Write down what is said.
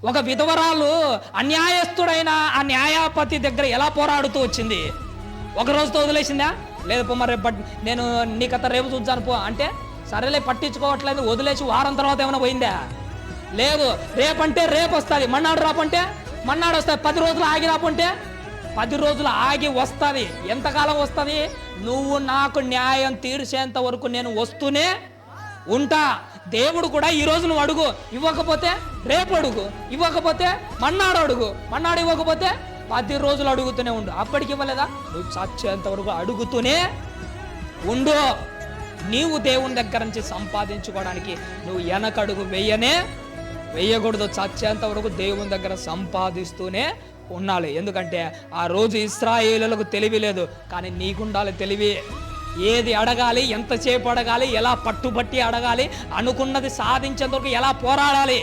ఒక విధవరాలు అన్యాయస్తుడైన ఆ న్యాయపతి దగ్గర ఎలా పోరాడుతూ వచ్చింది? ఒక రోజుతో వదిలేసిందా? లేదు పో, మరి రేపు నేను నీ కథ రేపు చూద్దాను పో అంటే, సరేలే పట్టించుకోవట్లేదు వదిలేసి వారం తర్వాత ఏమైనా పోయిందా? లేదు. రేపంటే రేపు వస్తుంది, మన్నాడు రాపంటే మన్నాడు వస్తుంది. 10 రోజులు ఆగి రాపంటే 10 రోజులు ఆగి వస్తుంది. ఎంతకాలం వస్తుంది? నువ్వు నాకు న్యాయం తీర్చేంత వరకు నేను వస్తూనే ఉంటా. దేవుడు కూడా ఈరోజు నువ్వు అడుగు, ఇవ్వకపోతే రేపు అడుగు, ఇవ్వకపోతే మన్నాడు అడుగు, మన్నాడు ఇవ్వకపోతే 10 రోజులు అడుగుతూనే ఉండు. అప్పటికి ఇవ్వలేదా? నువ్వు చచ్చేంత వరకు అడుగుతూనే ఉండు. నీవు దేవుని దగ్గర నుంచి సంపాదించుకోవడానికి నువ్వు వెనకడుగు వెయ్యకూడదు. చచ్చేంత వరకు దేవుని దగ్గర సంపాదిస్తూనే ఉండాలి. ఎందుకంటే ఆ రోజు ఇశ్రాయేలులకు తెలివి లేదు, కానీ నీకుండాలి తెలివి. ఏది అడగాలి, ఎంతసేపు అడగాలి, ఎలా పట్టుబట్టి అడగాలి, అనుకున్నది సాధించేంత వరకు ఎలా పోరాడాలి.